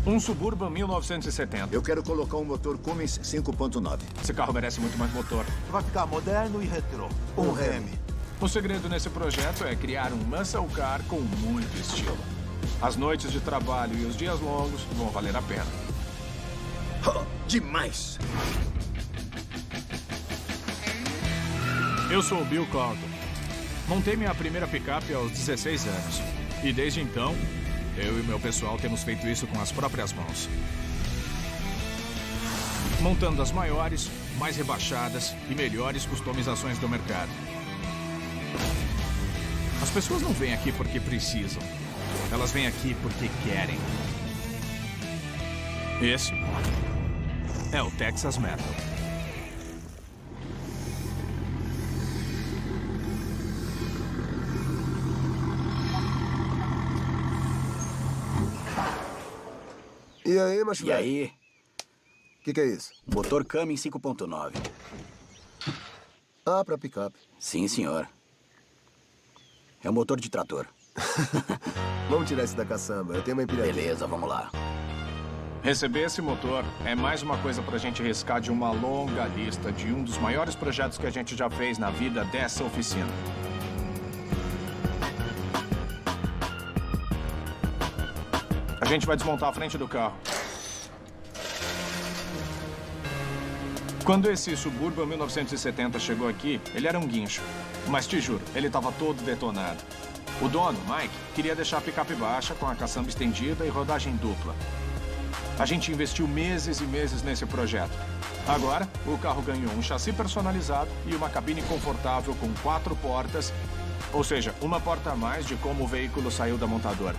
Um Suburban 1970. Eu quero colocar um motor Cummins 5.9. Esse carro merece muito mais motor. Vai ficar moderno e retrô. Um Hemi. O segredo nesse projeto é criar um muscle car com muito estilo. As noites de trabalho e os dias longos vão valer a pena. Oh, demais! Eu sou o Bill Caldwell. Montei minha primeira picape aos 16 anos. E desde então, eu e meu pessoal temos feito isso com as próprias mãos. Montando as maiores, mais rebaixadas e melhores customizações do mercado. As pessoas não vêm aqui porque precisam. Elas vêm aqui porque querem. Esse é o Texas Metal. E aí, macho E velho? aí? O que é isso? Motor Cummins 5.9. Ah, pra picape. Sim, senhor. É um motor de trator. Vamos tirar esse da caçamba. Eu tenho uma empilhadeira. Beleza, vamos lá. Receber esse motor é mais uma coisa pra gente riscar de uma longa lista de um dos maiores projetos que a gente já fez na vida dessa oficina. A gente vai desmontar a frente do carro. Quando esse Suburban 1970 chegou aqui, ele era um guincho. Mas te juro, ele estava todo detonado. O dono, Mike, queria deixar a picape baixa com a caçamba estendida e rodagem dupla. A gente investiu meses e meses nesse projeto. Agora, o carro ganhou um chassi personalizado e uma cabine confortável com 4 portas, ou seja, uma porta a mais de como o veículo saiu da montadora.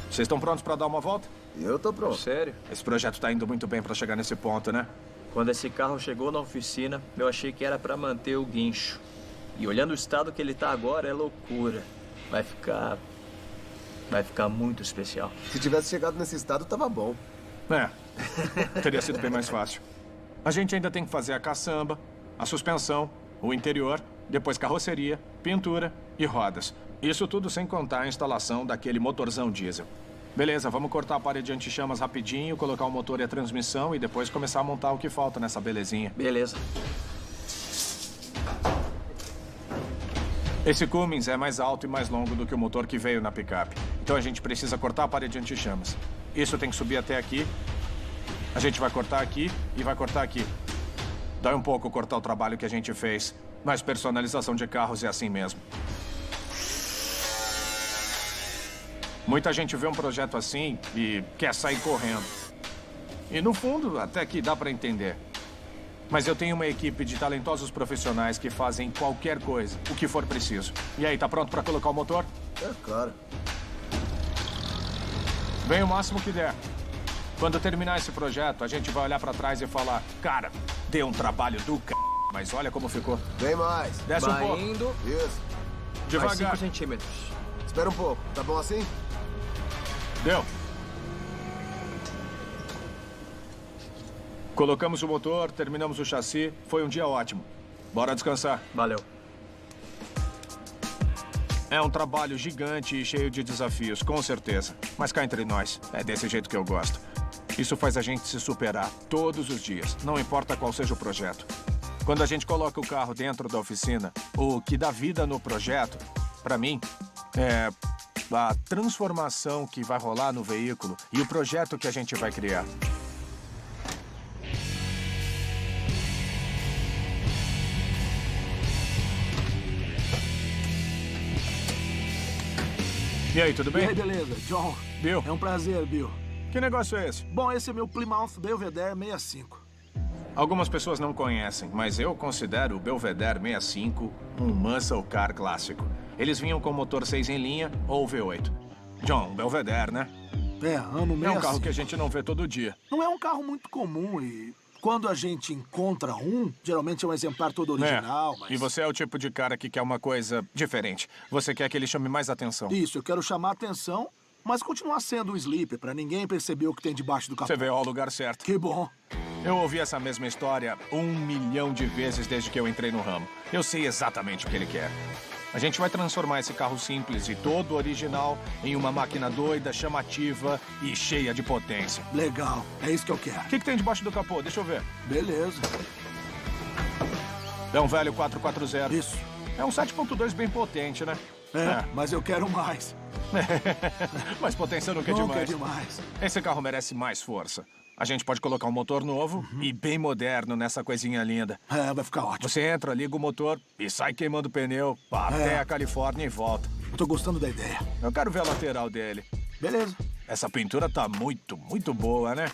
Vocês estão prontos para dar uma volta? Eu tô pronto. Sério? Esse projeto está indo muito bem para chegar nesse ponto, né? Quando esse carro chegou na oficina, eu achei que era para manter o guincho. E olhando o estado que ele tá agora, é loucura. Vai ficar muito especial. Se tivesse chegado nesse estado, tava bom. É, teria sido bem mais fácil. A gente ainda tem que fazer a caçamba, a suspensão, o interior, depois carroceria, pintura e rodas. Isso tudo sem contar a instalação daquele motorzão diesel. Beleza, vamos cortar a parede anti-chamas rapidinho, colocar o motor e a transmissão e depois começar a montar o que falta nessa belezinha. Beleza. Esse Cummins é mais alto e mais longo do que o motor que veio na picape. Então a gente precisa cortar a parede anti-chamas. Isso tem que subir até aqui. A gente vai cortar aqui e vai cortar aqui. Dói um pouco cortar o trabalho que a gente fez, mas personalização de carros é assim mesmo. Muita gente vê um projeto assim e quer sair correndo. E no fundo, até que dá para entender. Mas eu tenho uma equipe de talentosos profissionais que fazem qualquer coisa, o que for preciso. E aí, tá pronto para colocar o motor? É, claro. Vem o máximo que der. Quando terminar esse projeto, a gente vai olhar para trás e falar: cara, deu um trabalho do c... mas olha como ficou. Vem mais. Desce um Vai pouco. indo. Isso. Mais Devagar. 5 centímetros. Espera um pouco. Tá bom assim? Deu. Colocamos o motor, terminamos o chassi. Foi um dia ótimo. Bora descansar. Valeu. É um trabalho gigante e cheio de desafios, com certeza. Mas cá entre nós, é desse jeito que eu gosto. Isso faz a gente se superar todos os dias, não importa qual seja o projeto. Quando a gente coloca o carro dentro da oficina, o que dá vida no projeto, pra mim, é a transformação que vai rolar no veículo e o projeto que a gente vai criar. E aí, tudo E bem? aí, beleza? John, Bill, é um prazer, Bill. que negócio é esse? Bom, esse é meu Plymouth Belvedere 65. Algumas pessoas não conhecem, mas eu considero o Belvedere 65 um muscle car clássico. Eles vinham com motor 6 em linha ou V8. John, Belvedere, né? É, ano 65. É um carro que a gente não vê todo dia. Não é um carro muito comum e quando a gente encontra um, geralmente é um exemplar todo original, mas... E você é o tipo de cara que quer uma coisa diferente. Você quer que ele chame mais atenção. Isso, eu quero chamar a atenção, mas continuar sendo um sleeper, pra ninguém perceber o que tem debaixo do capô. Você veio ao lugar certo. Que bom. Eu ouvi essa mesma história 1 milhão de vezes desde que eu entrei no ramo. Eu sei exatamente o que ele quer. A gente vai transformar esse carro simples e todo original em uma máquina doida, chamativa e cheia de potência. Legal, é isso que eu quero. O que tem debaixo do capô? Deixa eu ver. Beleza. É um velho 440. Isso. É um 7.2 bem potente, né? Mas eu quero mais. Mas potência nunca é Nunca demais. é demais. Esse carro merece mais força. A gente pode colocar um motor novo e bem moderno nessa coisinha linda. Vai ficar ótimo. Você entra, liga o motor e sai queimando o pneu até a Califórnia e volta. Eu tô gostando da ideia. Eu quero ver a lateral dele. Beleza. Essa pintura tá muito, muito boa, né?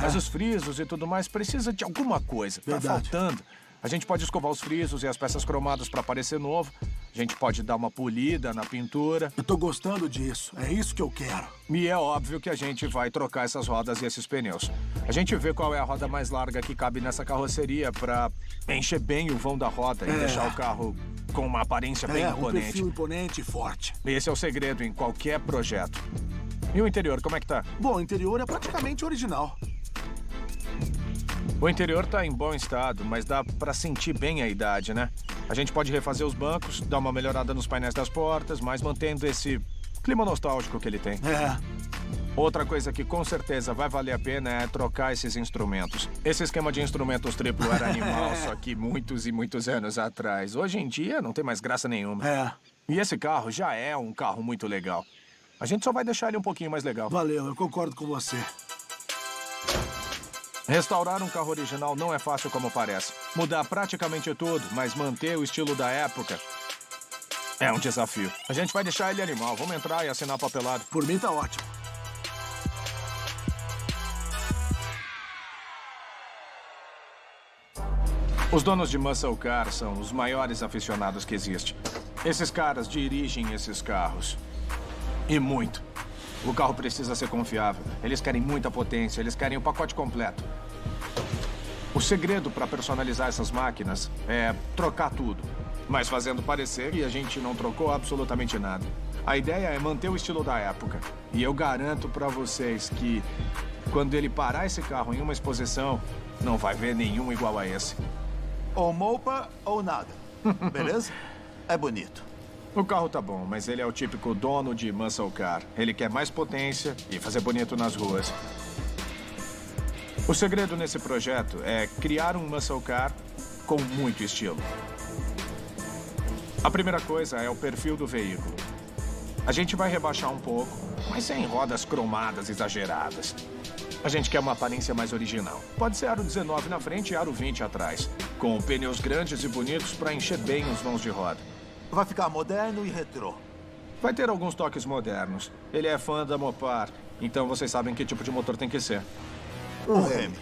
Mas os frisos e tudo mais precisa de alguma coisa. Verdade. Tá faltando. A gente pode escovar os frisos e as peças cromadas para parecer novo. A gente pode dar uma polida na pintura. Eu tô gostando disso. É isso que eu quero. E é óbvio que a gente vai trocar essas rodas e esses pneus. A gente vê qual é a roda mais larga que cabe nessa carroceria para encher bem o vão da roda e deixar o carro com uma aparência bem Um imponente. perfil imponente e forte. Esse é o segredo em qualquer projeto. E o interior, como é que tá? Bom, o interior é praticamente original. O interior tá em bom estado, mas dá pra sentir bem a idade, né? A gente pode refazer os bancos, dar uma melhorada nos painéis das portas, mas mantendo esse clima nostálgico que ele tem. Outra coisa que com certeza vai valer a pena é trocar esses instrumentos. Esse esquema de instrumentos triplo era animal, só que muitos e muitos anos atrás. Hoje em dia não tem mais graça nenhuma. E esse carro já é um carro muito legal. A gente só vai deixar ele um pouquinho mais legal. Valeu, eu concordo com você. Restaurar um carro original não é fácil como parece. Mudar praticamente tudo, mas manter o estilo da época é um desafio. A gente vai deixar ele animal. Vamos entrar e assinar papelado. Por mim tá ótimo. Os donos de muscle car são os maiores aficionados que existe. Esses caras dirigem esses carros. E muito. O carro precisa ser confiável. Eles querem muita potência, eles querem o pacote completo. O segredo para personalizar essas máquinas é trocar tudo, mas fazendo parecer que a gente não trocou absolutamente nada. A ideia é manter o estilo da época. E eu garanto para vocês que quando ele parar esse carro em uma exposição, não vai ver nenhum igual a esse. Ou mopa ou nada. Beleza? É bonito. O carro tá bom, mas ele é o típico dono de muscle car. Ele quer mais potência e fazer bonito nas ruas. O segredo nesse projeto é criar um muscle car com muito estilo. A primeira coisa é o perfil do veículo. A gente vai rebaixar um pouco, mas sem rodas cromadas exageradas. A gente quer uma aparência mais original. Pode ser aro 19 na frente e aro 20 atrás, com pneus grandes e bonitos para encher bem os vãos de roda. Vai ficar moderno e retrô. Vai ter alguns toques modernos. Ele é fã da Mopar, então vocês sabem que tipo de motor tem que ser. Um Remy.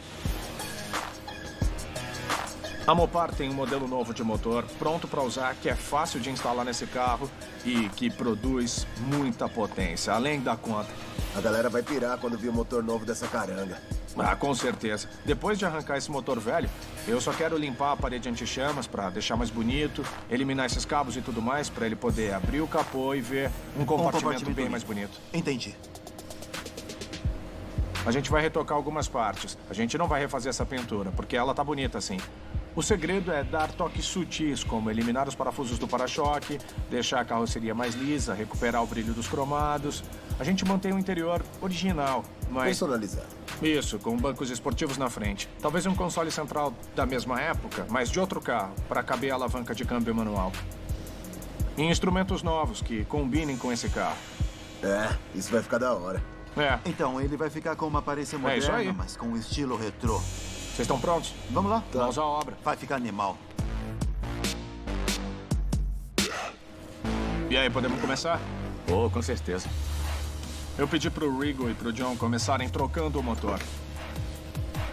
A Mopar tem um modelo novo de motor, pronto para usar, que é fácil de instalar nesse carro e que produz muita potência, além da conta. A galera vai pirar quando vir o motor novo dessa caranga. Ah, com certeza. Depois de arrancar esse motor velho, eu só quero limpar a parede anti-chamas para deixar mais bonito, eliminar esses cabos e tudo mais para ele poder abrir o capô e ver um compartimento bem mais bonito. Entendi. A gente vai retocar algumas partes. A gente não vai refazer essa pintura, porque ela tá bonita assim. O segredo é dar toques sutis, como eliminar os parafusos do para-choque, deixar a carroceria mais lisa, recuperar o brilho dos cromados. A gente mantém o interior original, mas... Personalizar. Isso, com bancos esportivos na frente. Talvez um console central da mesma época, mas de outro carro, para caber a alavanca de câmbio manual. E instrumentos novos que combinem com esse carro. Isso vai ficar da hora. Então, ele vai ficar com uma aparência É isso aí. moderna, mas com um estilo retrô. Vocês estão prontos? Vamos lá? Mãos à obra. Vai ficar animal. E aí, podemos começar? Oh, com certeza. Eu pedi pro Rigo e pro John começarem trocando o motor.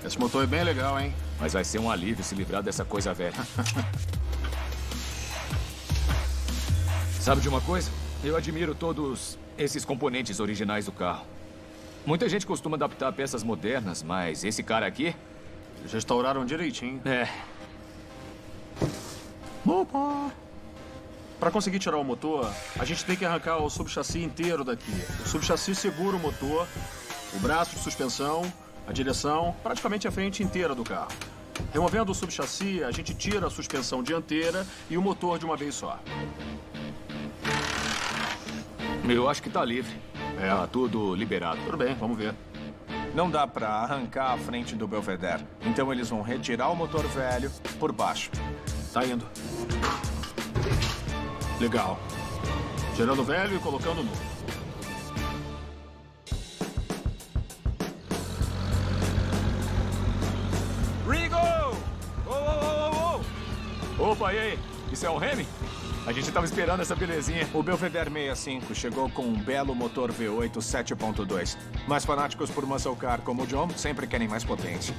Esse motor é bem legal, hein? Mas vai ser um alívio se livrar dessa coisa velha. Sabe de uma coisa? Eu admiro todos esses componentes originais do carro. Muita gente costuma adaptar peças modernas, mas esse cara aqui... Restauraram direitinho. Opa! Para conseguir tirar o motor, a gente tem que arrancar o subchassi inteiro daqui. O subchassi segura o motor, o braço de suspensão, a direção, praticamente a frente inteira do carro. Removendo o subchassi, a gente tira a suspensão dianteira e o motor de uma vez só. Eu acho que tá livre. Tá tudo liberado. Tudo bem, vamos ver. Não dá pra arrancar a frente do Belvedere. Então eles vão retirar o motor velho por baixo. Tá indo. Legal. Tirando o velho e colocando o novo. Ringo! Opa, e aí? Isso é um Hemi? A gente tava esperando essa belezinha. O Belvedere 65 chegou com um belo motor V8 7.2. Mas fanáticos por muscle car como o John sempre querem mais potência.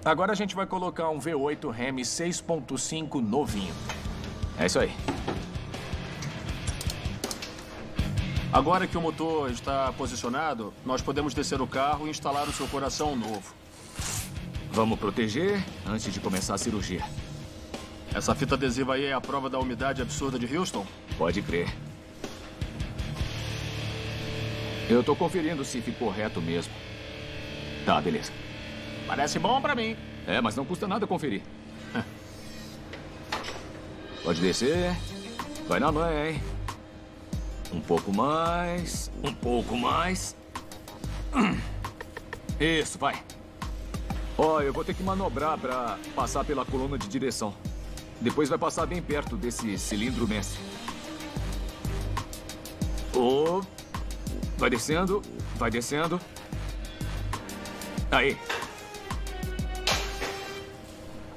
Agora a gente vai colocar um V8 Hemi 6.5 novinho. É isso aí. Agora que o motor está posicionado, nós podemos descer o carro e instalar o seu coração novo. Vamos proteger antes de começar a cirurgia. Essa fita adesiva aí é a prova da umidade absurda de Houston? Pode crer. Eu tô conferindo se ficou reto mesmo. Tá, beleza. Parece bom pra mim. É, mas não custa nada conferir. Pode descer. Vai na manha, hein? Um pouco mais. Um pouco mais. Isso, vai. Ó, eu vou ter que manobrar pra passar pela coluna de direção. Depois vai passar bem perto desse cilindro mestre. Oh, vai descendo, vai descendo. Aí.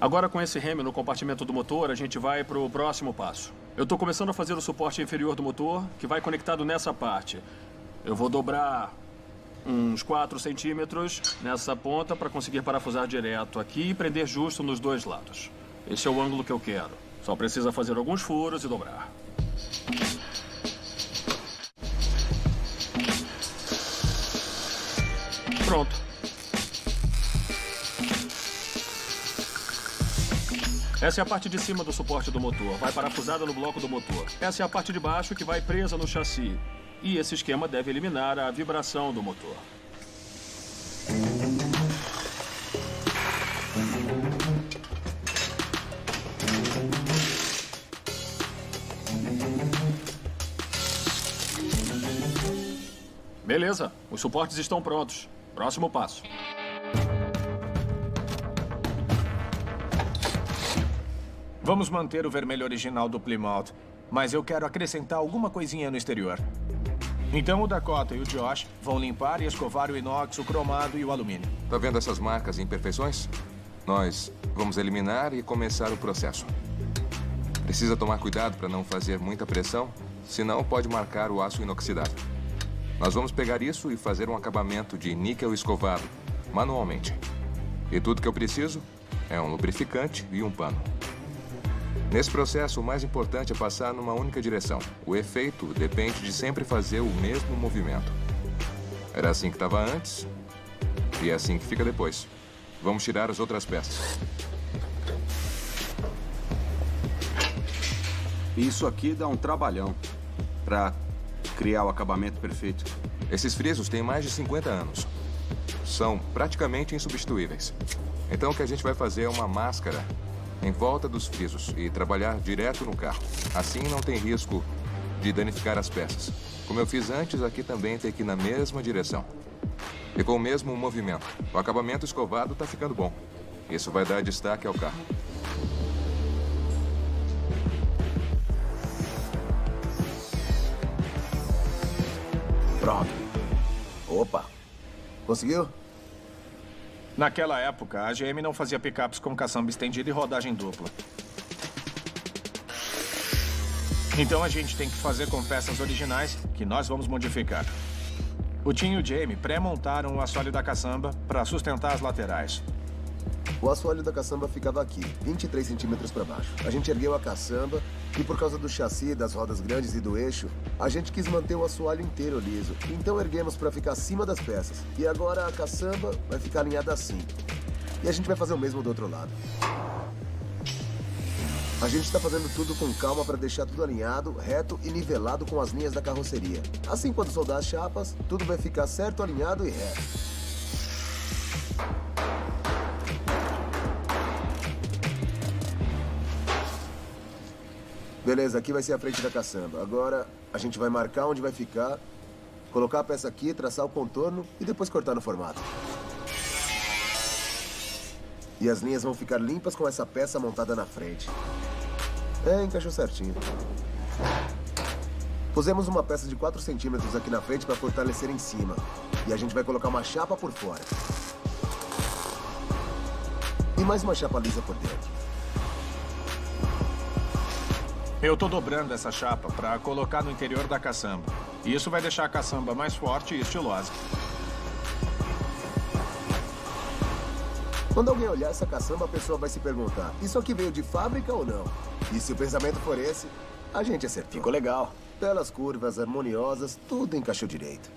Agora com esse Hemi no compartimento do motor, a gente vai pro próximo passo. Eu tô começando a fazer o suporte inferior do motor, que vai conectado nessa parte. Eu vou dobrar uns 4 centímetros nessa ponta para conseguir parafusar direto aqui e prender justo nos dois lados. Esse é o ângulo que eu quero. Só precisa fazer alguns furos e dobrar. Pronto. Essa é a parte de cima do suporte do motor. Vai parafusada no bloco do motor. Essa é a parte de baixo que vai presa no chassi. E esse esquema deve eliminar a vibração do motor. Beleza, os suportes estão prontos. Próximo passo. Vamos manter o vermelho original do Plymouth, mas eu quero acrescentar alguma coisinha no exterior. Então o Dakota e o Josh vão limpar e escovar o inox, o cromado e o alumínio. Tá vendo essas marcas e imperfeições? Nós vamos eliminar e começar o processo. Precisa tomar cuidado para não fazer muita pressão, senão pode marcar o aço inoxidável. Nós vamos pegar isso e fazer um acabamento de níquel escovado, manualmente. E tudo que eu preciso é um lubrificante e um pano. Nesse processo, o mais importante é passar numa única direção. O efeito depende de sempre fazer o mesmo movimento. Era assim que estava antes e é assim que fica depois. Vamos tirar as outras peças. Isso aqui dá um trabalhão para criar o acabamento perfeito. Esses frisos têm mais de 50 anos. São praticamente insubstituíveis. Então o que a gente vai fazer é uma máscara em volta dos frisos e trabalhar direto no carro. Assim não tem risco de danificar as peças. Como eu fiz antes, aqui também tem que ir na mesma direção. E com o mesmo movimento. O acabamento escovado está ficando bom. Isso vai dar destaque ao carro. Pronto. Opa. Conseguiu? Naquela época, a GM não fazia picapes com caçamba estendida e rodagem dupla. Então a gente tem que fazer com peças originais que nós vamos modificar. O Tim e o Jamie pré-montaram o assoalho da caçamba para sustentar as laterais. O assoalho da caçamba ficava aqui, 23 centímetros para baixo. A gente ergueu a caçamba e por causa do chassi, das rodas grandes e do eixo, a gente quis manter o assoalho inteiro liso. Então erguemos para ficar acima das peças. E agora a caçamba vai ficar alinhada assim. E a gente vai fazer o mesmo do outro lado. A gente está fazendo tudo com calma para deixar tudo alinhado, reto e nivelado com as linhas da carroceria. Assim, quando soldar as chapas, tudo vai ficar certo, alinhado e reto. Beleza, aqui vai ser a frente da caçamba. Agora, a gente vai marcar onde vai ficar, colocar a peça aqui, traçar o contorno e depois cortar no formato. E as linhas vão ficar limpas com essa peça montada na frente. Encaixou certinho. Pusemos uma peça de 4 centímetros aqui na frente para fortalecer em cima. E a gente vai colocar uma chapa por fora. E mais uma chapa lisa por dentro. Eu tô dobrando essa chapa para colocar no interior da caçamba. E isso vai deixar a caçamba mais forte e estilosa. Quando alguém olhar essa caçamba, a pessoa vai se perguntar: isso aqui veio de fábrica ou não? E se o pensamento for esse, a gente acertou. Ficou legal. Belas curvas, harmoniosas, tudo encaixou direito.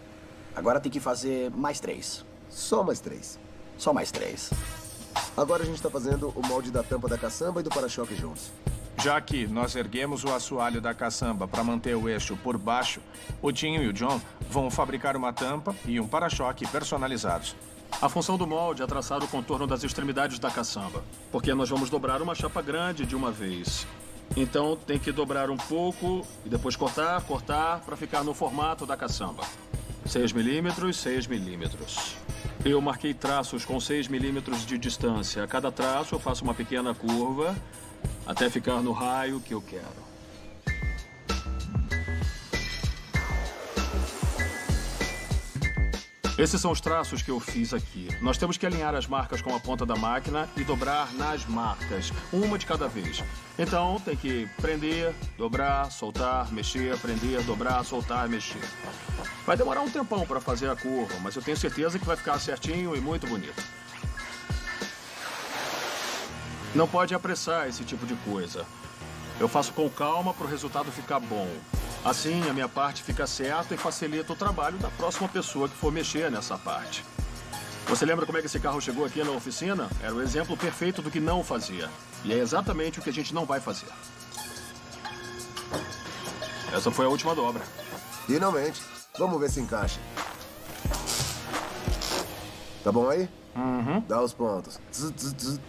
Agora tem que fazer mais 3. Só mais 3. Só mais 3. Agora a gente tá fazendo o molde da tampa da caçamba e do para-choque juntos. Já que nós erguemos o assoalho da caçamba para manter o eixo por baixo, o Tinho e o John vão fabricar uma tampa e um para-choque personalizados. A função do molde é traçar o contorno das extremidades da caçamba, porque nós vamos dobrar uma chapa grande de uma vez. Então tem que dobrar um pouco e depois cortar para ficar no formato da caçamba. 6 milímetros, 6 milímetros. Eu marquei traços com 6 milímetros de distância. A cada traço eu faço uma pequena curva até ficar no raio que eu quero. Esses são os traços que eu fiz aqui. Nós temos que alinhar as marcas com a ponta da máquina e dobrar nas marcas, uma de cada vez. Então, tem que prender, dobrar, soltar, mexer, prender, dobrar, soltar, mexer. Vai demorar um tempão para fazer a curva, mas eu tenho certeza que vai ficar certinho e muito bonito. Não pode apressar esse tipo de coisa. Eu faço com calma para o resultado ficar bom. Assim, a minha parte fica certa e facilita o trabalho da próxima pessoa que for mexer nessa parte. Você lembra como é que esse carro chegou aqui na oficina? Era o exemplo perfeito do que não fazia. E é exatamente o que a gente não vai fazer. Essa foi a última dobra. Finalmente. Vamos ver se encaixa. Tá bom aí? Uhum. Dá os pontos. Zzz, zzz, zzz.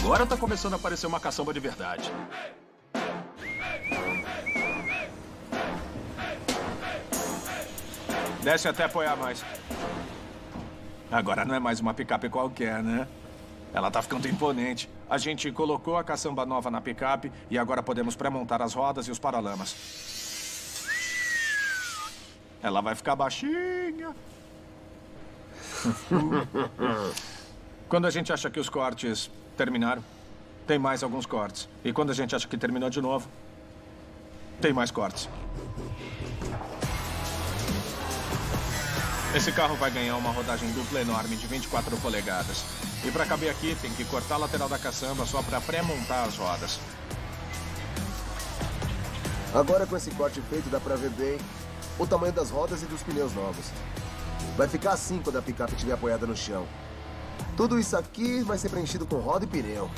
Agora tá começando a aparecer uma caçamba de verdade. Desce até apoiar mais. Agora não é mais uma picape qualquer, né? Ela tá ficando imponente. A gente colocou a caçamba nova na picape e agora podemos pré-montar as rodas e os paralamas. Ela vai ficar baixinha. Quando a gente acha que os cortes terminaram, tem mais alguns cortes. E quando a gente acha que terminou de novo, tem mais cortes. Esse carro vai ganhar uma rodagem dupla enorme de 24 polegadas. E para caber aqui, tem que cortar a lateral da caçamba só para pré-montar as rodas. Agora com esse corte feito dá pra ver bem o tamanho das rodas e dos pneus novos. Vai ficar assim quando a picape estiver apoiada no chão. Tudo isso aqui vai ser preenchido com roda e pneu.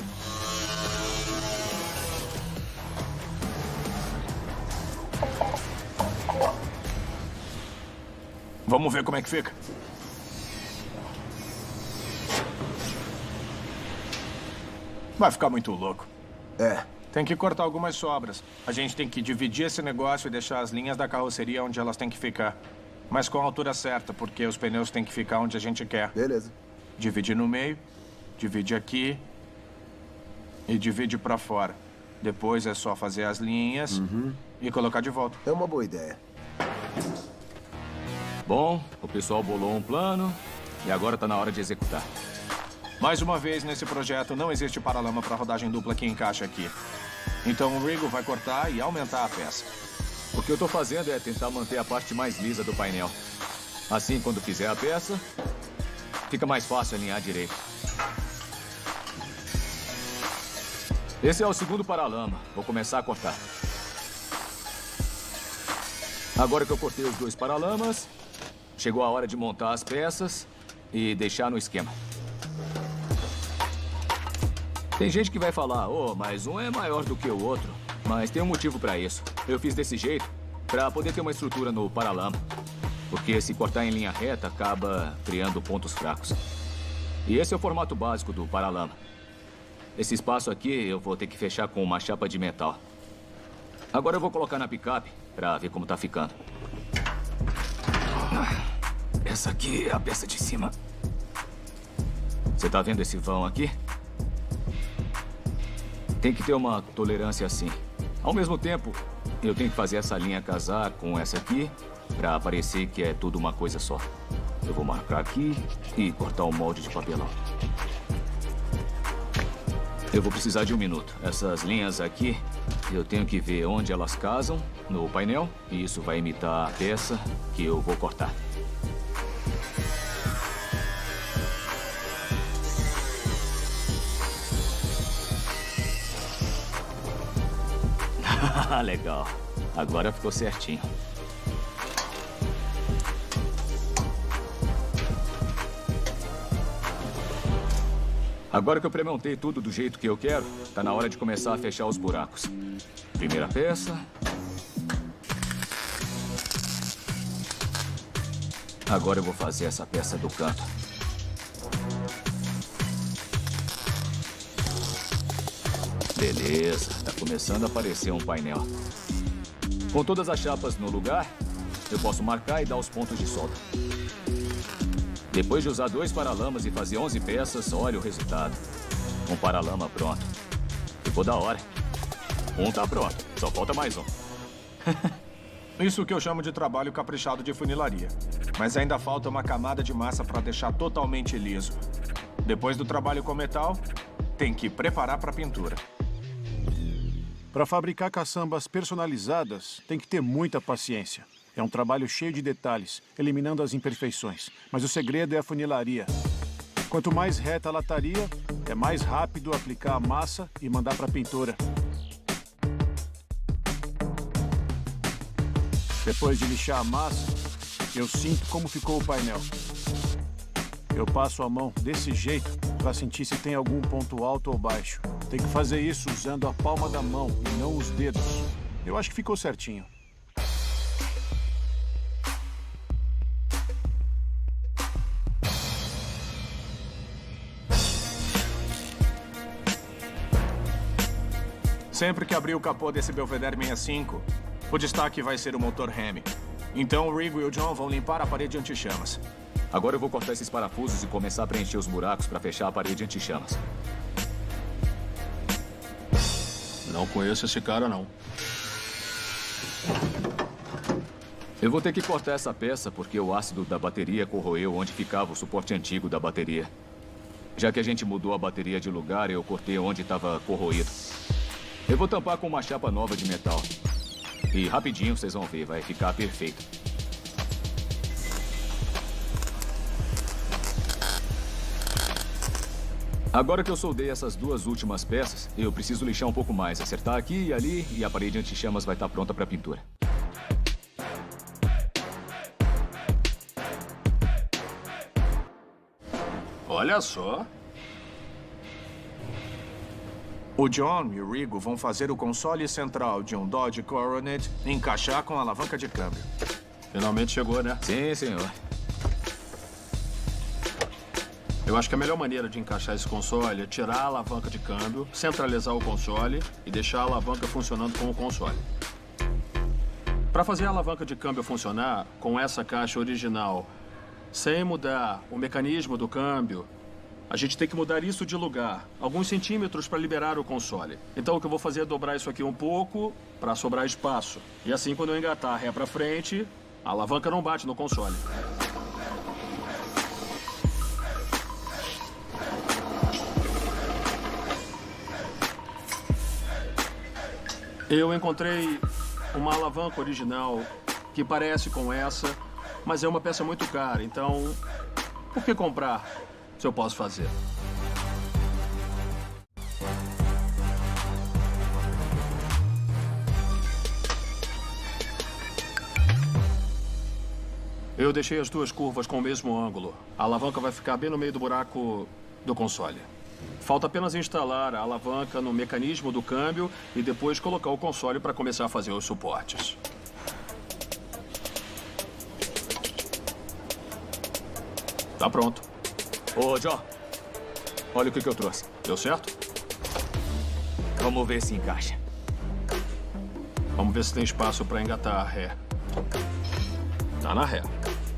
Vamos ver como é que fica. Vai ficar muito louco. É. Tem que cortar algumas sobras. A gente tem que dividir esse negócio e deixar as linhas da carroceria onde elas têm que ficar. Mas com a altura certa, porque os pneus têm que ficar onde a gente quer. Beleza. Divide no meio, divide aqui e divide pra fora. Depois é só fazer as linhas e colocar de volta. É uma boa ideia. Bom, o pessoal bolou um plano e agora tá na hora de executar. Mais uma vez, nesse projeto, não existe paralama para rodagem dupla que encaixa aqui. Então o Rigo vai cortar e aumentar a peça. O que eu tô fazendo é tentar manter a parte mais lisa do painel. Assim, quando fizer a peça, fica mais fácil alinhar direito. Esse é o segundo paralama. Vou começar a cortar. Agora que eu cortei os 2 paralamas, chegou a hora de montar as peças e deixar no esquema. Tem gente que vai falar, mas um é maior do que o outro. Mas tem um motivo para isso. Eu fiz desse jeito para poder ter uma estrutura no paralama. Porque se cortar em linha reta, acaba criando pontos fracos. E esse é o formato básico do paralama. Esse espaço aqui eu vou ter que fechar com uma chapa de metal. Agora eu vou colocar na picape para ver como tá ficando. Essa aqui é a peça de cima. Você tá vendo esse vão aqui? Tem que ter uma tolerância assim. Ao mesmo tempo, eu tenho que fazer essa linha casar com essa aqui para parecer que é tudo uma coisa só. Eu vou marcar aqui e cortar o molde de papelão. Eu vou precisar de 1 minuto. Essas linhas aqui, eu tenho que ver onde elas casam no painel. E isso vai imitar a peça que eu vou cortar. Legal. Agora ficou certinho. Agora que eu premontei tudo do jeito que eu quero, tá na hora de começar a fechar os buracos. Primeira peça. Agora eu vou fazer essa peça do canto. Beleza, tá começando a aparecer um painel. Com todas as chapas no lugar, eu posso marcar e dar os pontos de solda. Depois de usar 2 paralamas e fazer 11 peças, olha o resultado. Um paralama pronto. Ficou da hora. Um tá pronto, só falta mais um. Isso que eu chamo de trabalho caprichado de funilaria. Mas ainda falta uma camada de massa para deixar totalmente liso. Depois do trabalho com metal, tem que preparar para pintura. Para fabricar caçambas personalizadas, tem que ter muita paciência. É um trabalho cheio de detalhes, eliminando as imperfeições. Mas o segredo é a funilaria. Quanto mais reta a lataria, é mais rápido aplicar a massa e mandar para a pintura. Depois de lixar a massa, eu sinto como ficou o painel. Eu passo a mão desse jeito para sentir se tem algum ponto alto ou baixo. Tem que fazer isso usando a palma da mão e não os dedos. Eu acho que ficou certinho. Sempre que abrir o capô desse Belvedere 65, o destaque vai ser o motor Hemi. Então o Rigo e o John vão limpar a parede anti-chamas. Agora eu vou cortar esses parafusos e começar a preencher os buracos para fechar a parede anti-chamas. Não conheço esse cara, não. Eu vou ter que cortar essa peça porque o ácido da bateria corroeu onde ficava o suporte antigo da bateria. Já que a gente mudou a bateria de lugar, eu cortei onde estava corroído. Eu vou tampar com uma chapa nova de metal. E rapidinho vocês vão ver, vai ficar perfeito. Agora que eu soldei essas 2 últimas peças, eu preciso lixar um pouco mais, acertar aqui e ali, e a parede anti-chamas vai estar pronta para pintura. Olha só. O John e o Rigo vão fazer o console central de um Dodge Coronet encaixar com a alavanca de câmbio. Finalmente chegou, né? Sim, senhor. Eu acho que a melhor maneira de encaixar esse console é tirar a alavanca de câmbio, centralizar o console e deixar a alavanca funcionando com o console. Para fazer a alavanca de câmbio funcionar com essa caixa original, sem mudar o mecanismo do câmbio, a gente tem que mudar isso de lugar, alguns centímetros para liberar o console. Então o que eu vou fazer é dobrar isso aqui um pouco para sobrar espaço. E assim, quando eu engatar a ré para frente, a alavanca não bate no console. Eu encontrei uma alavanca original que parece com essa, mas é uma peça muito cara, então por que comprar se eu posso fazer? Eu deixei as 2 curvas com o mesmo ângulo. A alavanca vai ficar bem no meio do buraco do console. Falta apenas instalar a alavanca no mecanismo do câmbio e depois colocar o console para começar a fazer os suportes. Tá pronto. Ô, John, Olha o que eu trouxe. Deu certo? Vamos ver se encaixa. Vamos ver se tem espaço para engatar a ré. Tá na ré.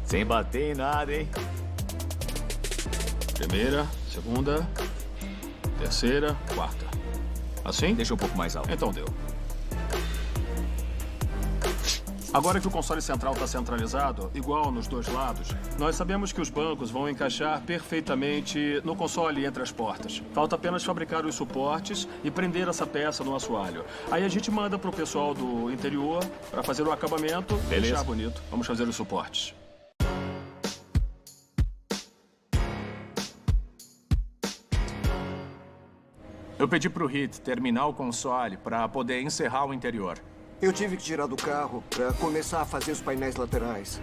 Sem bater em nada, hein? Primeira, segunda, terceira, quarta. Assim? Deixa um pouco mais alto. Então deu. Agora que o console central está centralizado, igual nos dois lados, nós sabemos que os bancos vão encaixar perfeitamente no console entre as portas. Falta apenas fabricar os suportes e prender essa peça no assoalho. Aí a gente manda para o pessoal do interior para fazer o acabamento e deixar bonito. Vamos fazer os suportes. Eu pedi pro Hit terminar o console para poder encerrar o interior. Eu tive que tirar do carro para começar a fazer os painéis laterais.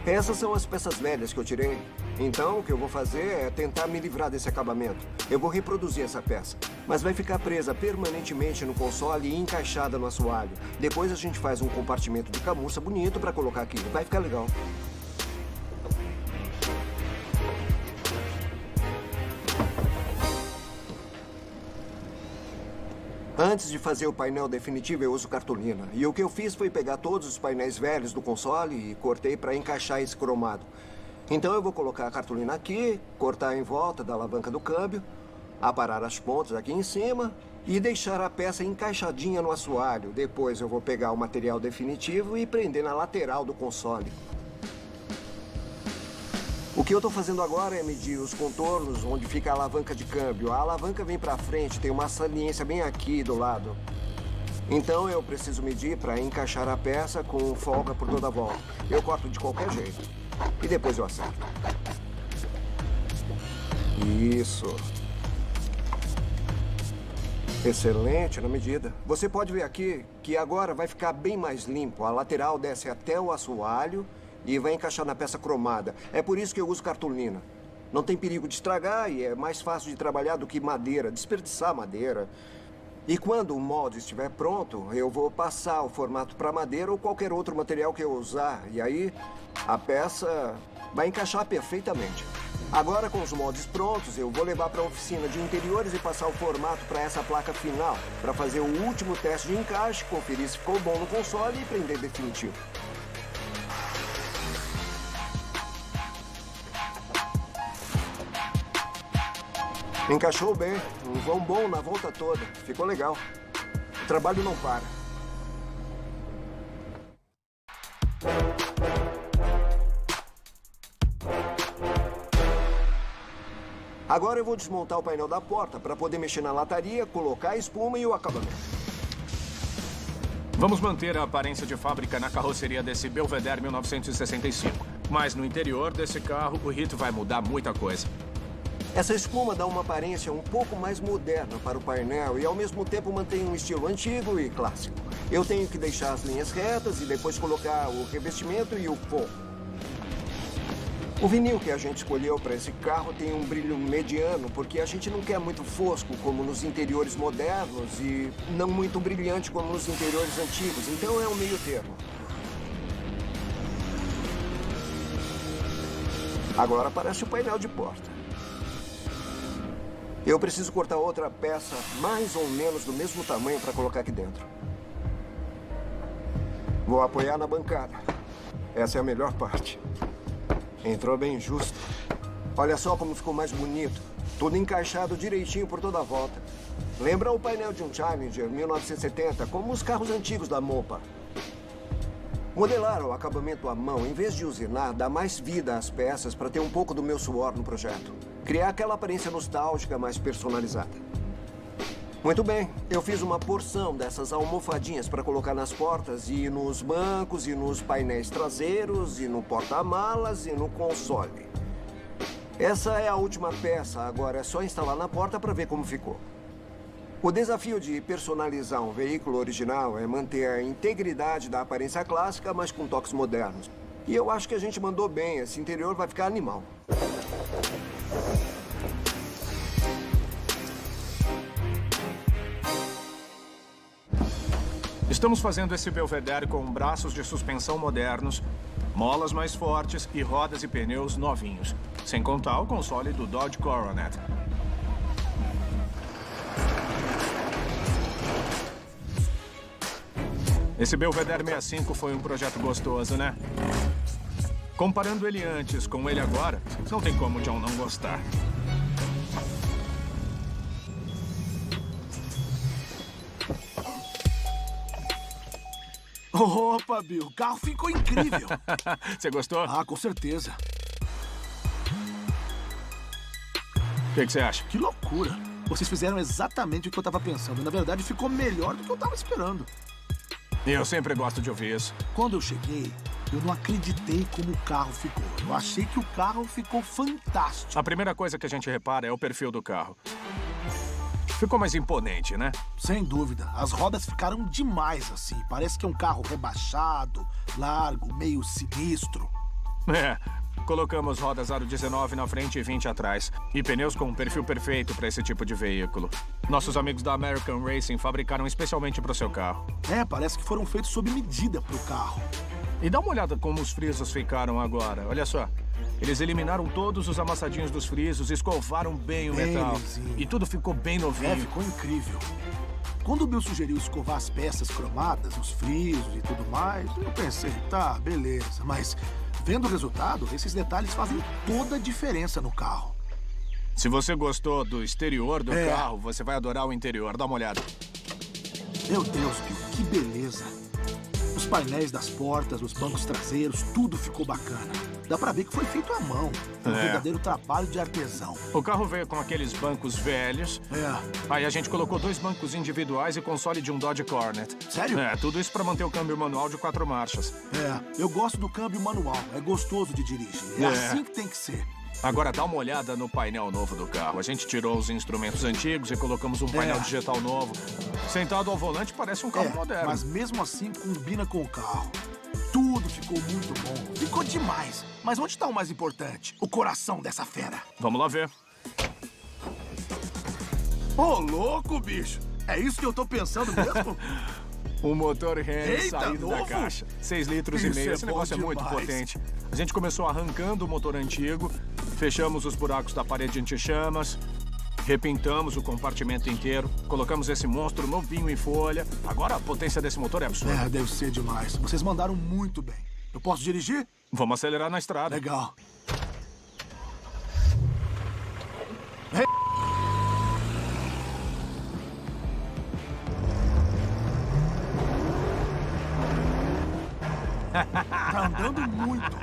Essas são as peças velhas que eu tirei. Então, o que eu vou fazer é tentar me livrar desse acabamento. Eu vou reproduzir essa peça, mas vai ficar presa permanentemente no console e encaixada no assoalho. Depois a gente faz um compartimento de camurça bonito para colocar aqui. Vai ficar legal. Antes de fazer o painel definitivo, eu uso cartolina. E o que eu fiz foi pegar todos os painéis velhos do console e cortei para encaixar esse cromado. Então eu vou colocar a cartolina aqui, cortar em volta da alavanca do câmbio, aparar as pontas aqui em cima e deixar a peça encaixadinha no assoalho. Depois eu vou pegar o material definitivo e prender na lateral do console. O que eu estou fazendo agora é medir os contornos onde fica a alavanca de câmbio. A alavanca vem para frente, tem uma saliência bem aqui do lado. Então eu preciso medir para encaixar a peça com folga por toda a volta. Eu corto de qualquer jeito. E depois eu acerto. Isso. Excelente na medida. Você pode ver aqui que agora vai ficar bem mais limpo. A lateral desce até o assoalho e vai encaixar na peça cromada. É por isso que eu uso cartolina. Não tem perigo de estragar e é mais fácil de trabalhar do que madeira, desperdiçar madeira. E quando o molde estiver pronto, eu vou passar o formato para madeira ou qualquer outro material que eu usar. E aí, a peça vai encaixar perfeitamente. Agora, com os moldes prontos, eu vou levar para a oficina de interiores e passar o formato para essa placa final, para fazer o último teste de encaixe, conferir se ficou bom no console e prender definitivo. Encaixou bem, um vão bom na volta toda. Ficou legal. O trabalho não para. Agora eu vou desmontar o painel da porta para poder mexer na lataria, colocar a espuma e o acabamento. Vamos manter a aparência de fábrica na carroceria desse Belvedere 1965. Mas no interior desse carro, o Hit vai mudar muita coisa. Essa espuma dá uma aparência um pouco mais moderna para o painel e, ao mesmo tempo, mantém um estilo antigo e clássico. Eu tenho que deixar as linhas retas e depois colocar o revestimento e o pó. O vinil que a gente escolheu para esse carro tem um brilho mediano, porque a gente não quer muito fosco, como nos interiores modernos, e não muito brilhante, como nos interiores antigos. Então, é um meio termo. Agora parece o painel de porta. Eu preciso cortar outra peça mais ou menos do mesmo tamanho para colocar aqui dentro. Vou apoiar na bancada. Essa é a melhor parte. Entrou bem justo. Olha só como ficou mais bonito. Tudo encaixado direitinho por toda a volta. Lembra o painel de um Challenger 1970, como os carros antigos da Mopa. Modelar o acabamento à mão, em vez de usinar, dá mais vida às peças para ter um pouco do meu suor no projeto. Criar aquela aparência nostálgica mais personalizada. Muito bem, eu fiz uma porção dessas almofadinhas para colocar nas portas e nos bancos e nos painéis traseiros e no porta-malas e no console. Essa é a última peça, agora é só instalar na porta para ver como ficou. O desafio de personalizar um veículo original é manter a integridade da aparência clássica, mas com toques modernos. E eu acho que a gente mandou bem, esse interior vai ficar animal. Estamos fazendo esse Belvedere com braços de suspensão modernos, molas mais fortes e rodas e pneus novinhos. Sem contar o console do Dodge Coronet. Esse Belvedere 65 foi um projeto gostoso, né? Comparando ele antes com ele agora, não tem como o John não gostar. Opa, Bill, o carro ficou incrível. Você gostou? Ah, com certeza. O que você acha? Que loucura. Vocês fizeram exatamente o que eu tava pensando. Na verdade, ficou melhor do que eu tava esperando. Eu sempre gosto de ouvir isso. Quando eu cheguei, eu não acreditei como o carro ficou. Eu achei que o carro ficou fantástico. A primeira coisa que a gente repara é o perfil do carro. Ficou mais imponente, né? Sem dúvida. As rodas ficaram demais, assim. Parece que é um carro rebaixado, largo, meio sinistro. É. Colocamos rodas aro 19 na frente e 20 atrás. E pneus com um perfil perfeito para esse tipo de veículo. Nossos amigos da American Racing fabricaram especialmente para o seu carro. É, parece que foram feitos sob medida para o carro. E dá uma olhada como os frisos ficaram agora. Olha só. Eles eliminaram todos os amassadinhos dos frisos, escovaram bem o metal. Lisinho. E tudo ficou bem novinho. É, ficou incrível. Quando o Bill sugeriu escovar as peças cromadas, os frisos e tudo mais, eu pensei, tá, beleza, mas vendo o resultado, esses detalhes fazem toda a diferença no carro. Se você gostou do exterior do carro, você vai adorar o interior. Dá uma olhada. Meu Deus, Bill, que beleza. Os painéis das portas, os bancos traseiros, tudo ficou bacana. Dá pra ver que foi feito à mão. Um verdadeiro trabalho de artesão. O carro veio com aqueles bancos velhos. Aí a gente colocou 2 bancos individuais e console de um Dodge Cornet. Sério? É, tudo isso pra manter o câmbio manual de 4 marchas. Eu gosto do câmbio manual. É gostoso de dirigir. É assim que tem que ser. Agora dá uma olhada no painel novo do carro. A gente tirou os instrumentos antigos e colocamos um painel digital novo. Sentado ao volante parece um carro moderno. Mas mesmo assim combina com o carro. Tudo ficou muito bom. Ficou demais. Mas onde está o mais importante? O coração dessa fera. Vamos lá ver. Ô, louco, bicho. É isso que eu tô pensando mesmo? O motor Henry saído novo? da caixa. 6,5 litros. Esse negócio é muito potente. A gente começou arrancando o motor antigo, fechamos os buracos da parede anti-chamas, repintamos o compartimento inteiro, colocamos esse monstro novinho em folha. Agora a potência desse motor é absurda. É, deve ser demais. Vocês mandaram muito bem. Eu posso dirigir? Vamos acelerar na estrada. Legal. Tá andando muito.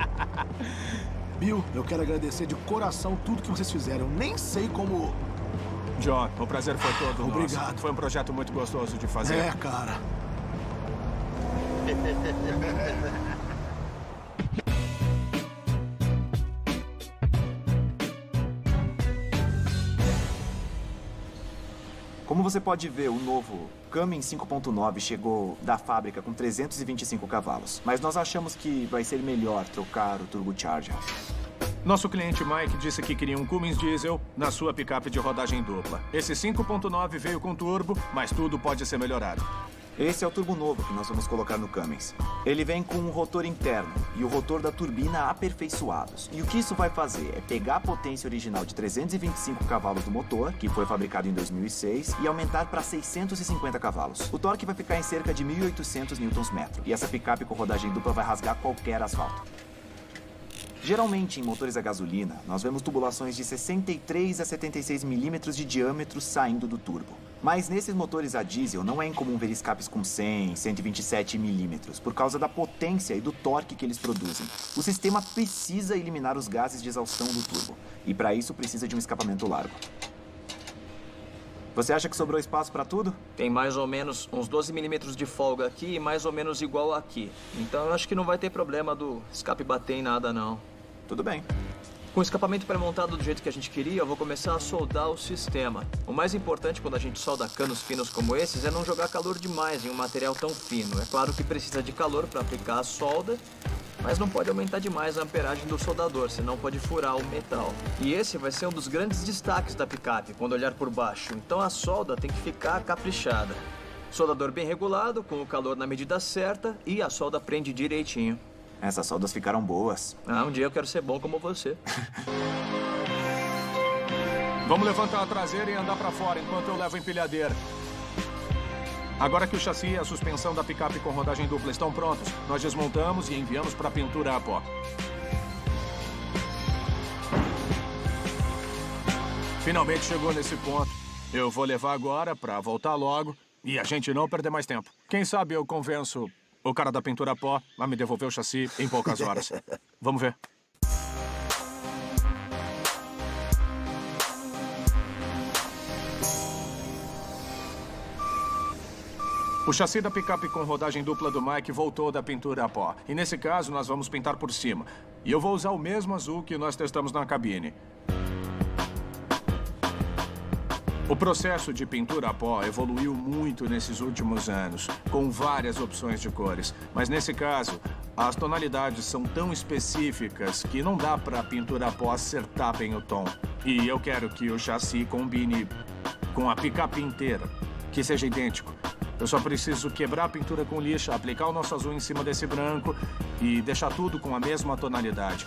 Bill, eu quero agradecer de coração tudo que vocês fizeram. Nem sei como... John, o prazer foi todo nosso. Obrigado. Foi um projeto muito gostoso de fazer. É, cara. Como você pode ver, o novo Cummins 5.9 chegou da fábrica com 325 cavalos. Mas nós achamos que vai ser melhor trocar o turbocharger. Nosso cliente Mike disse que queria um Cummins diesel na sua picape de rodagem dupla. Esse 5.9 veio com turbo, mas tudo pode ser melhorado. Esse é o turbo novo que nós vamos colocar no Cummins. Ele vem com um rotor interno e o rotor da turbina aperfeiçoados. E o que isso vai fazer é pegar a potência original de 325 cavalos do motor, que foi fabricado em 2006, e aumentar para 650 cavalos. O torque vai ficar em cerca de 1.800 Nm. E essa picape com rodagem dupla vai rasgar qualquer asfalto. Geralmente, em motores a gasolina, nós vemos tubulações de 63 a 76 milímetros de diâmetro saindo do turbo. Mas nesses motores a diesel não é incomum ver escapes com 100, 127 milímetros, por causa da potência e do torque que eles produzem. O sistema precisa eliminar os gases de exaustão do turbo, e para isso precisa de um escapamento largo. Você acha que sobrou espaço para tudo? Tem mais ou menos uns 12 milímetros de folga aqui e mais ou menos igual aqui. Então eu acho que não vai ter problema do escape bater em nada, não. Tudo bem. Com o escapamento pré-montado do jeito que a gente queria, eu vou começar a soldar o sistema. O mais importante quando a gente solda canos finos como esses é não jogar calor demais em um material tão fino. É claro que precisa de calor para aplicar a solda, mas não pode aumentar demais a amperagem do soldador, senão pode furar o metal. E esse vai ser um dos grandes destaques da picape, quando olhar por baixo. Então a solda tem que ficar caprichada. Soldador bem regulado, com o calor na medida certa e a solda prende direitinho. Essas soldas ficaram boas. Ah, um dia eu quero ser bom como você. Vamos levantar a traseira e andar pra fora enquanto eu levo a empilhadeira. Agora que o chassi e a suspensão da picape com rodagem dupla estão prontos, nós desmontamos e enviamos para a pintura a pó. Finalmente chegou nesse ponto. Eu vou levar agora para voltar logo e a gente não perder mais tempo. Quem sabe eu convenço o cara da pintura a pó a me devolver o chassi em poucas horas. Vamos ver. O chassi da picape com rodagem dupla do Mike voltou da pintura a pó. E nesse caso, nós vamos pintar por cima. E eu vou usar o mesmo azul que nós testamos na cabine. O processo de pintura a pó evoluiu muito nesses últimos anos, com várias opções de cores. Mas nesse caso, as tonalidades são tão específicas que não dá para a pintura a pó acertar bem o tom. E eu quero que o chassi combine com a picape inteira, que seja idêntico. Eu só preciso quebrar a pintura com lixa, aplicar o nosso azul em cima desse branco e deixar tudo com a mesma tonalidade.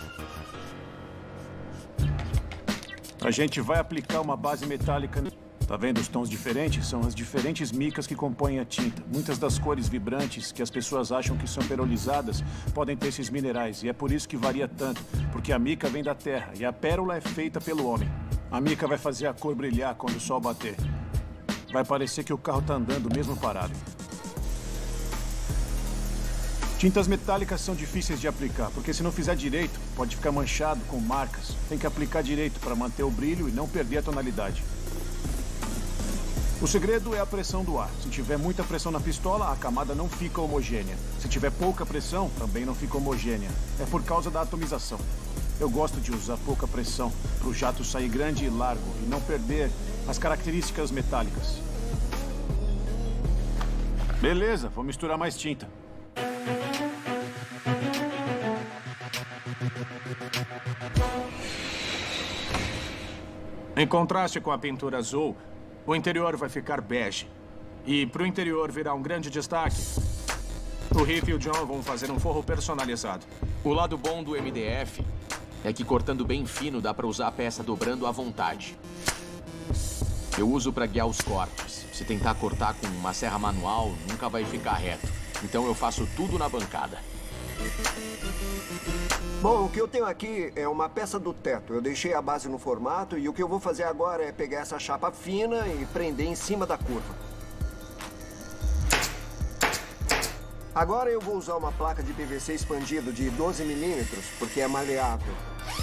A gente vai aplicar uma base metálica. Tá vendo os tons diferentes? São as diferentes micas que compõem a tinta. Muitas das cores vibrantes que as pessoas acham que são perolizadas podem ter esses minerais. E é por isso que varia tanto, porque a mica vem da terra e a pérola é feita pelo homem. A mica vai fazer a cor brilhar quando o sol bater. Vai parecer que o carro tá andando mesmo parado. Tintas metálicas são difíceis de aplicar, porque se não fizer direito, pode ficar manchado com marcas. Tem que aplicar direito para manter o brilho e não perder a tonalidade. O segredo é a pressão do ar. Se tiver muita pressão na pistola, a camada não fica homogênea. Se tiver pouca pressão, também não fica homogênea. É por causa da atomização. Eu gosto de usar pouca pressão, para o jato sair grande e largo e não perder as características metálicas. Beleza, vou misturar mais tinta. Em contraste com a pintura azul, o interior vai ficar bege. E para o interior virar um grande destaque, o Rick e o John vão fazer um forro personalizado. O lado bom do MDF é que cortando bem fino dá para usar a peça dobrando à vontade. Eu uso para guiar os cortes. Se tentar cortar com uma serra manual, nunca vai ficar reto. Então eu faço tudo na bancada. Bom, o que eu tenho aqui é uma peça do teto. Eu deixei a base no formato e o que eu vou fazer agora é pegar essa chapa fina e prender em cima da curva. Agora eu vou usar uma placa de PVC expandido de 12 milímetros, porque é maleável.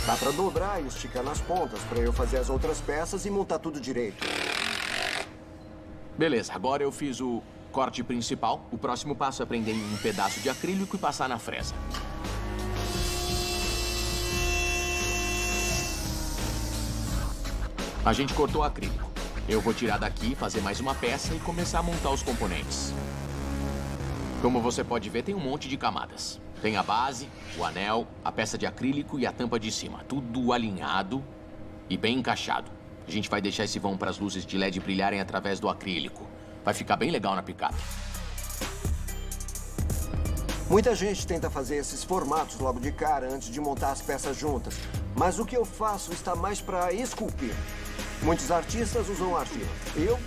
Dá para dobrar e esticar nas pontas para eu fazer as outras peças e montar tudo direito. Beleza, agora eu fiz o corte principal. O próximo passo é prender em um pedaço de acrílico e passar na fresa. A gente cortou o acrílico. Eu vou tirar daqui, fazer mais uma peça e começar a montar os componentes. Como você pode ver, tem um monte de camadas. Tem a base, o anel, a peça de acrílico e a tampa de cima. Tudo alinhado e bem encaixado. A gente vai deixar esse vão para as luzes de LED brilharem através do acrílico. Vai ficar bem legal na picape. Muita gente tenta fazer esses formatos logo de cara antes de montar as peças juntas. Mas o que eu faço está mais para esculpir. Muitos artistas usam argila. Eu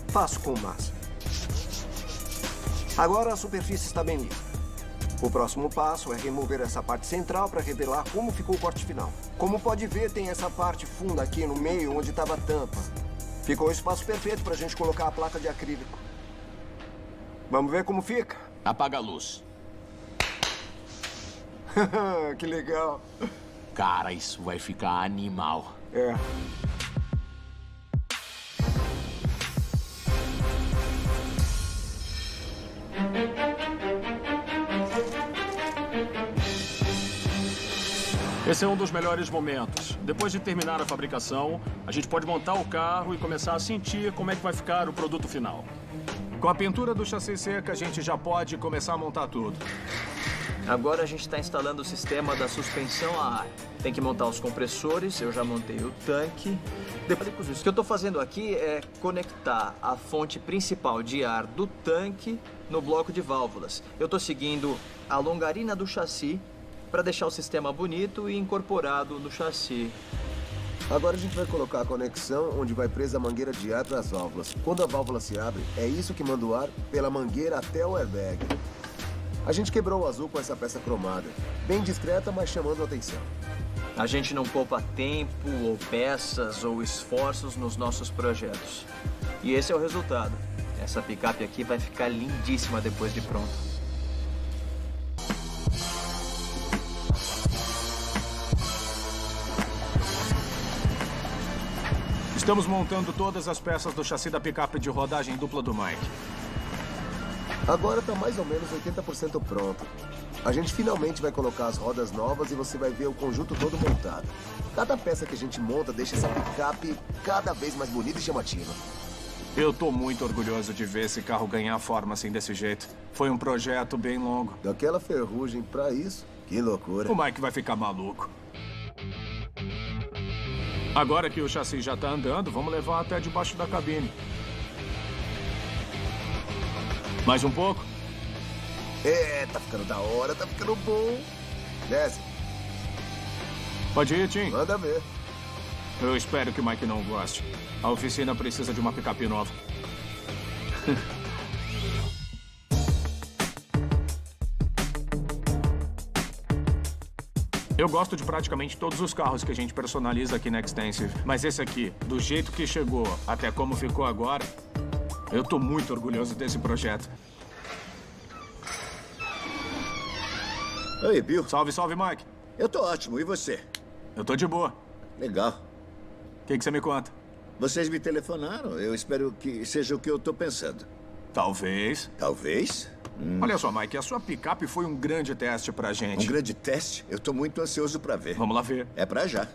faço com massa. Agora a superfície está bem limpa. O próximo passo é remover essa parte central para revelar como ficou o corte final. Como pode ver, tem essa parte funda aqui no meio onde estava a tampa. Ficou o espaço perfeito para a gente colocar a placa de acrílico. Vamos ver como fica? Apaga a luz. Que legal. Cara, isso vai ficar animal. É. Esse é um dos melhores momentos. Depois de terminar a fabricação, a gente pode montar o carro e começar a sentir como é que vai ficar o produto final. Com a pintura do chassi seca, a gente já pode começar a montar tudo. Agora a gente está instalando o sistema da suspensão a ar. Tem que montar os compressores, eu já montei o tanque. Depois, o que eu estou fazendo aqui é conectar a fonte principal de ar do tanque no bloco de válvulas. Eu estou seguindo a longarina do chassi para deixar o sistema bonito e incorporado no chassi. Agora a gente vai colocar a conexão onde vai presa a mangueira de ar para as válvulas. Quando a válvula se abre, é isso que manda o ar pela mangueira até o airbag. A gente quebrou o azul com essa peça cromada. Bem discreta, mas chamando a atenção. A gente não poupa tempo, ou peças, ou esforços nos nossos projetos. E esse é o resultado. Essa picape aqui vai ficar lindíssima depois de pronta. Estamos montando todas as peças do chassi da picape de rodagem dupla do Mike. Agora tá mais ou menos 80% pronto. A gente finalmente vai colocar as rodas novas e você vai ver o conjunto todo montado. Cada peça que a gente monta deixa essa picape cada vez mais bonita e chamativa. Eu tô muito orgulhoso de ver esse carro ganhar forma assim desse jeito. Foi um projeto bem longo. Daquela ferrugem pra isso, que loucura. O Mike vai ficar maluco. Agora que o chassi já tá andando, vamos levar até debaixo da cabine. Mais um pouco? É, tá ficando da hora, tá ficando bom. Desce. Pode ir, Tim. Manda ver. Eu espero que o Mike não goste. A oficina precisa de uma picape nova. Eu gosto de praticamente todos os carros que a gente personaliza aqui na Extensive. Mas esse aqui, do jeito que chegou até como ficou agora, eu tô muito orgulhoso desse projeto. Oi, Bill. Salve, salve, Mike. Eu tô ótimo. E você? Eu tô de boa. Legal. O que você me conta? Vocês me telefonaram. Eu espero que seja o que eu tô pensando. Talvez. Talvez? Olha só, Mike, a sua picape foi um grande teste pra gente. Um grande teste? Eu tô muito ansioso pra ver. Vamos lá ver. É pra já.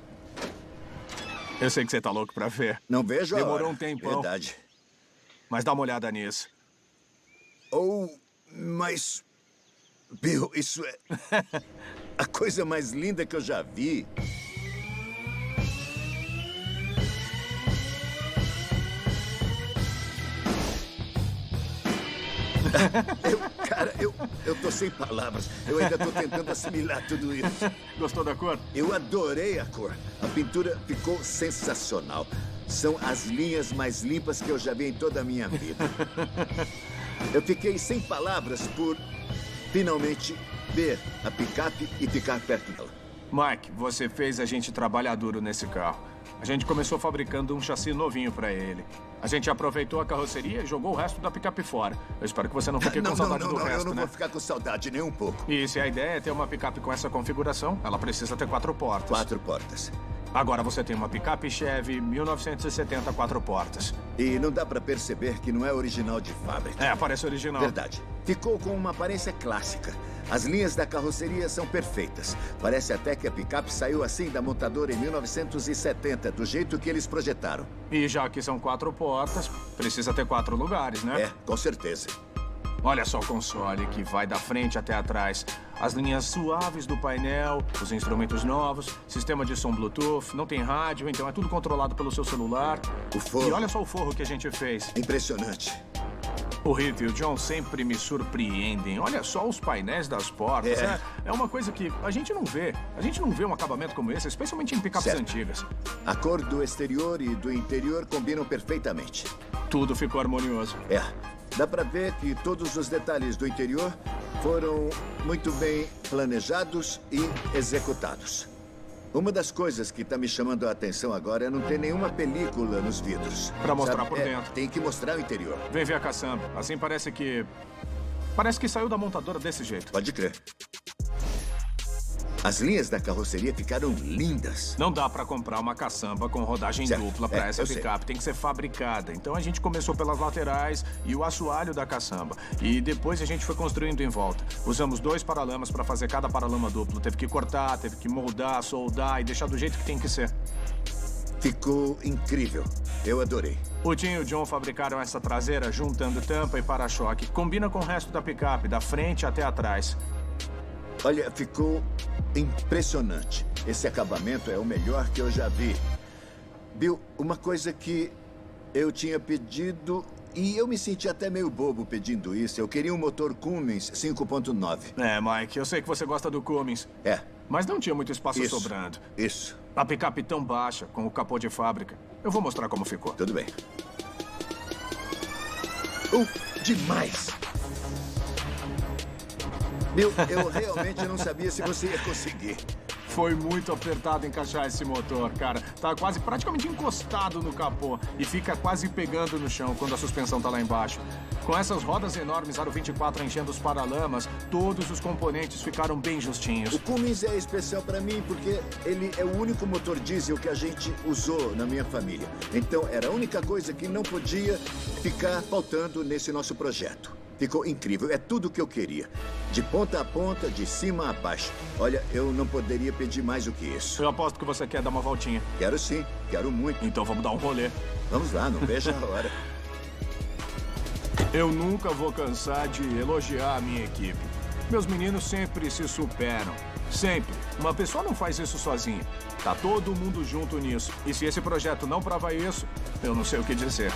Eu sei que você tá louco pra ver. Não vejo a hora. Demorou um tempão. Verdade. Mas dá uma olhada nisso. Mas... Bill, isso é... a coisa mais linda que eu já vi. Eu tô sem palavras. Eu ainda tô tentando assimilar tudo isso. Gostou da cor? Eu adorei a cor. A pintura ficou sensacional. São as linhas mais limpas que eu já vi em toda a minha vida. Eu fiquei sem palavras por finalmente ver a picape e ficar perto dela. Mike, você fez a gente trabalhar duro nesse carro. A gente começou fabricando um chassi novinho pra ele. A gente aproveitou a carroceria e jogou o resto da picape fora. Eu espero que você não fique com saudade do resto, eu não né? vou ficar com saudade nem um pouco. E se a ideia é ter uma picape com essa configuração, ela precisa ter 4 portas. 4 portas. Agora você tem uma picape Chevy 1970 4 portas. E não dá pra perceber que não é original de fábrica. É, parece original. Verdade. Ficou com uma aparência clássica. As linhas da carroceria são perfeitas. Parece até que a picape saiu assim da montadora em 1970, do jeito que eles projetaram. E já que são 4 portas, precisa ter 4 lugares, né? É, com certeza. Olha só o console que vai da frente até atrás. As linhas suaves do painel, os instrumentos novos, sistema de som Bluetooth, não tem rádio, então é tudo controlado pelo seu celular. O forro. E olha só o forro que a gente fez. Impressionante. O Riff e o John sempre me surpreendem. Olha só os painéis das portas. É uma coisa que a gente não vê. A gente não vê um acabamento como esse, especialmente em picapes antigas. A cor do exterior e do interior combinam perfeitamente. Tudo ficou harmonioso. É. Dá pra ver que todos os detalhes do interior foram muito bem planejados e executados. Uma das coisas que tá me chamando a atenção agora é não ter nenhuma película nos vidros. Pra mostrar por dentro. Tem que mostrar o interior. Vem ver a caçamba. Assim parece que saiu da montadora desse jeito. Pode crer. As linhas da carroceria ficaram lindas. Não dá pra comprar uma caçamba com rodagem dupla pra essa picape. Tem que ser fabricada. Então a gente começou pelas laterais e o assoalho da caçamba. E depois a gente foi construindo em volta. Usamos 2 paralamas pra fazer cada paralama duplo. Teve que cortar, teve que moldar, soldar e deixar do jeito que tem que ser. Ficou incrível. Eu adorei. O Tim e o John fabricaram essa traseira juntando tampa e para-choque. Combina com o resto da picape, da frente até atrás. Olha, ficou impressionante. Esse acabamento é o melhor que eu já vi. Bill, uma coisa que eu tinha pedido e eu me senti até meio bobo pedindo isso. Eu queria um motor Cummins 5.9. É, Mike, eu sei que você gosta do Cummins. É. Mas não tinha muito espaço sobrando. Isso. A picape tão baixa, com o capô de fábrica. Eu vou mostrar como ficou. Tudo bem. Demais! Bill, eu realmente não sabia se você ia conseguir. Foi muito apertado encaixar esse motor, cara. Tá quase praticamente encostado no capô e fica quase pegando no chão quando a suspensão tá lá embaixo. Com essas rodas enormes Aro 24 enchendo os paralamas, todos os componentes ficaram bem justinhos. O Cummins é especial para mim porque ele é o único motor diesel que a gente usou na minha família. Então era a única coisa que não podia ficar faltando nesse nosso projeto. Ficou incrível, é tudo o que eu queria. De ponta a ponta, de cima a baixo. Olha, eu não poderia pedir mais do que isso. Eu aposto que você quer dar uma voltinha. Quero sim, quero muito. Então vamos dar um rolê. Vamos lá, não vejo a hora. Eu nunca vou cansar de elogiar a minha equipe. Meus meninos sempre se superam. Sempre. Uma pessoa não faz isso sozinha. Tá todo mundo junto nisso. E se esse projeto não prova isso, eu não sei o que dizer.